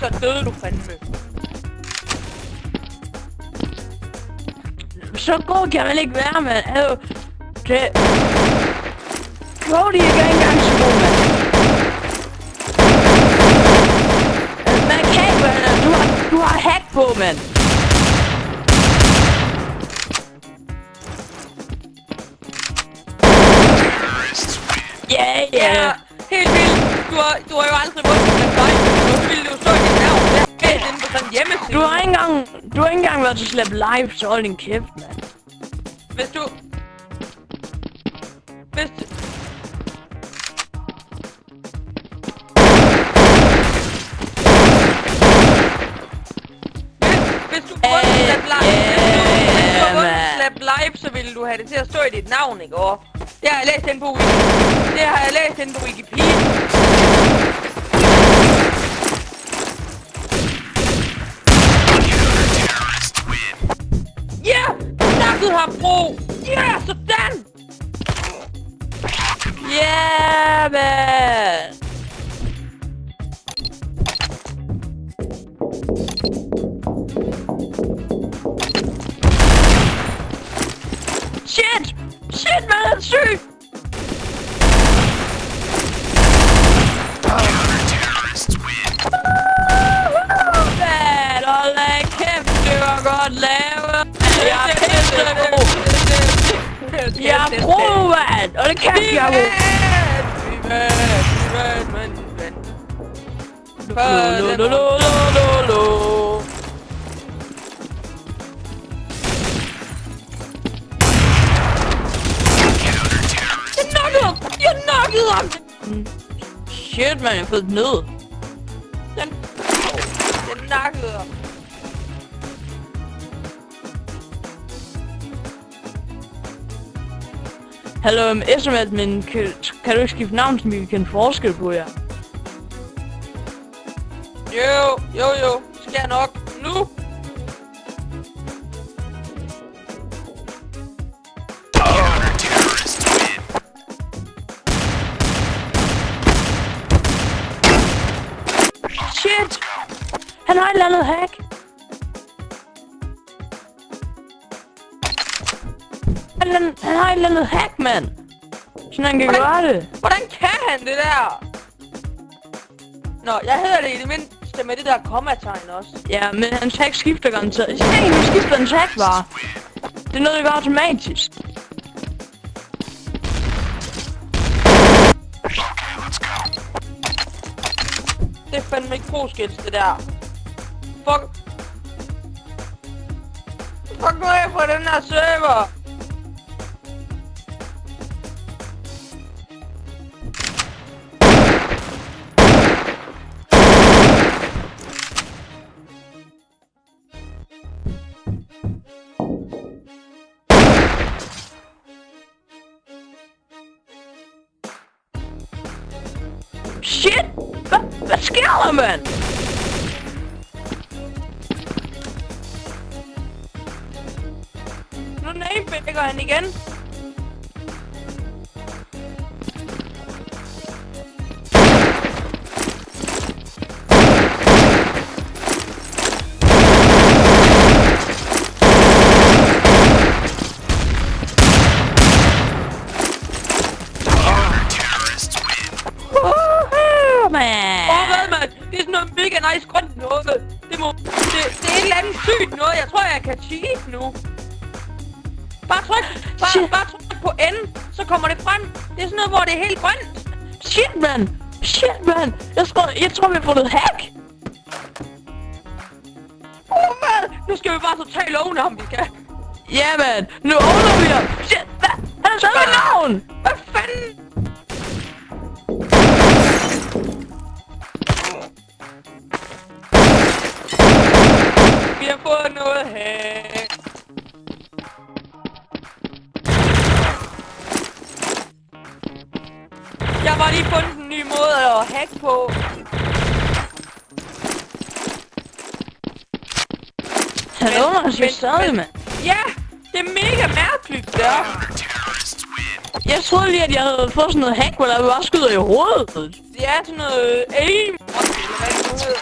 Så døde du fandme. Så god kan man ikke være, mand. Det... Cody er ikke engang så god, mand. Man kan ikke, mand. Du har hack på, mand. Ja, ja. Helt vildt. Du har jo aldrig vundet den dig. Nu ville du stå i din navn. Det er inde på sådan en hjemmeside. Du har ikke engang været til Slap Live, så hold din kæft, mand. Hvis du... Slap Live, så ville du have det til at stå i dit navn, ikke? Og det har jeg læst inde på Wikipedia. Det har jeg læst inde på Wikipedia. Ja! Nakket har bro! Ja, sådan! Ja, man! Shit! Shit, man, er syg! Man, hold da kæft, det var godt lavet! Jeg er pissegod! Jeg er pro, mand! Og det kan jeg jo! Vi vandt, mand. Jeg knockede ham! Shit, man, jeg har fået den ned. Den nakkede ham. Hallo, SMS, men kan du ikke skifte navn, så vi kan kende forskel på jer? Jo, skal jeg nok. Nu! Shit! Han har et eller andet hack! Han har et eller andet hack, mand! Sådan han kan gøre det! Hvordan kan han det der? Nå, jeg hedder det i det mindste med det der kommategn også. Ja, men hans hack skifter garanteret. Se, vi skifter hans hack bare! Det er noget, der går automatisk. Det er fandme ikke pro-skills, det der. Fuck nu af på den her server! Shit! Hvad sker der, mand? Nu namebagger han igen. Man! Hvad, mand? Det er sådan noget mega nice grønt noget. Det er et eller andet sygt noget. Jeg tror, jeg kan cheat nu. Bare tryk på N, så kommer det frem. Det er sådan noget, hvor det er helt grønt. Shit, man! Shit, man! Jeg tror, vi har fundet hack! Man! Nu skal vi bare totalt oven ham, vi kan. Ja, man! Nu owner vi ham! Shit, hvad? Han er så med navn! Hvad fanden? Vi har fået noget hack. Jeg var lige fundet en ny måde at hacke på. Han owner os jo stadig, mand! Ja, det er mega mærkeligt, der. Jeg troede lige, at jeg havde fået sådan noget hack, hvor der bare skyder i hovedet. Det er sådan noget aim, eller hvad det nu hedder.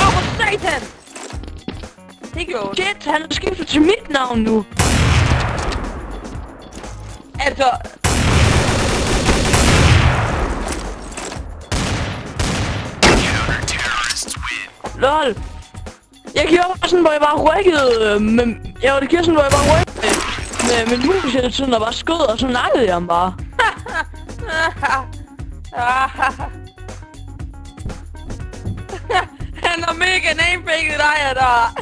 Åh, for satan! Det gjorde ondt. Shit, han har skiftet til mit navn nu. Altså... LOL. Jeg gjorde bare sådan, hvor jeg bare rykkede med... det gjorde sådan, hvor jeg bare rykkede med min mus hele tiden, og bare skød, og så nakkede jeg ham bare. Han har mega namefaket dig, der.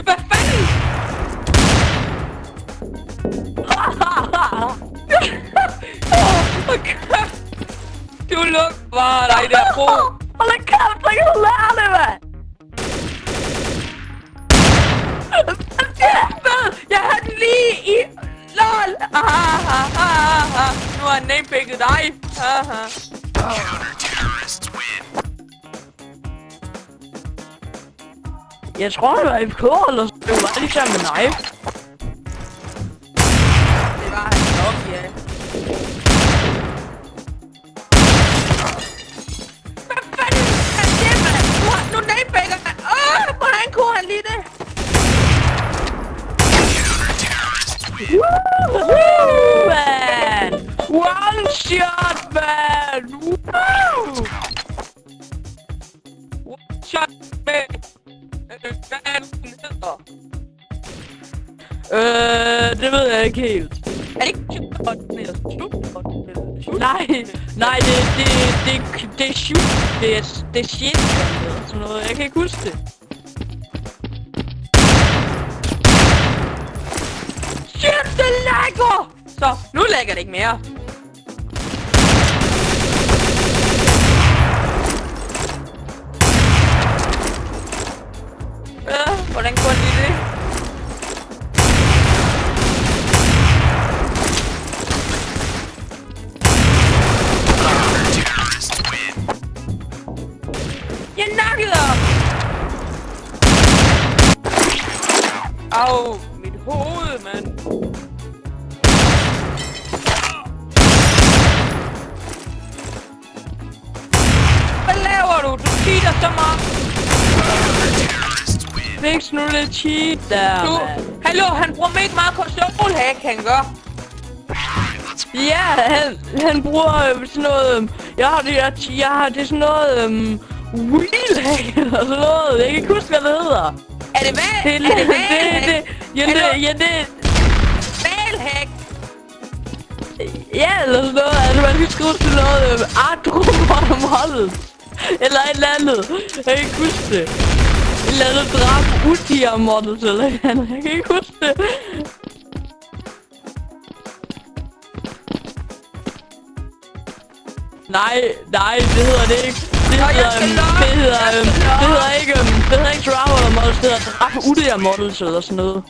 Hvad fanden? Du luk bare dig der, bro. Hold da kæft, jeg kan lære det, mand! Jeg havde den lige i... LOL! Nu har han namefaket dig. Jeg tror, det var FK, eller så det var lige sammen med knife. Det var han nok, ja. Hvad fanden er det, mand? Nu namefaker han. Hvordan kunne han lige det? Woo, man! One shot, man! Woo! One shot, man! Hvad er den hedder? Det ved jeg ikke helt. Er det ikke shoot eller shoot? Nej, det er shoot. Det er shit, eller sådan noget. Jeg kan ikke huske det. Shit, det lagger! Så, nu lagger det ikke mere. Hvordan går det lige det? Jeg nakkede ham! Au, mit hoved, mand. Hvad laver du? Du cheater så meget. Fix nu lidt cheat der, Du, mand. hallo, han bruger mega meget konsolhack, han gør. Ja, han bruger sådan noget... Jeg har det sådan noget... wheelhack eller sådan noget. Jeg kan ikke huske, hvad det hedder. Er det hvad? Er det valhack? det... Valhack? Ja, eller sådan noget. Altså, man kan skrive til noget... Art model. Eller et eller andet. Jeg kan ikke huske det. Et eller andet drab utier models eller et eller andet. Jeg kan ikke huske det. Nej, det hedder det ikke. Det hedder ikke Traveler Models, det hedder Drab Utier Models eller sådan noget.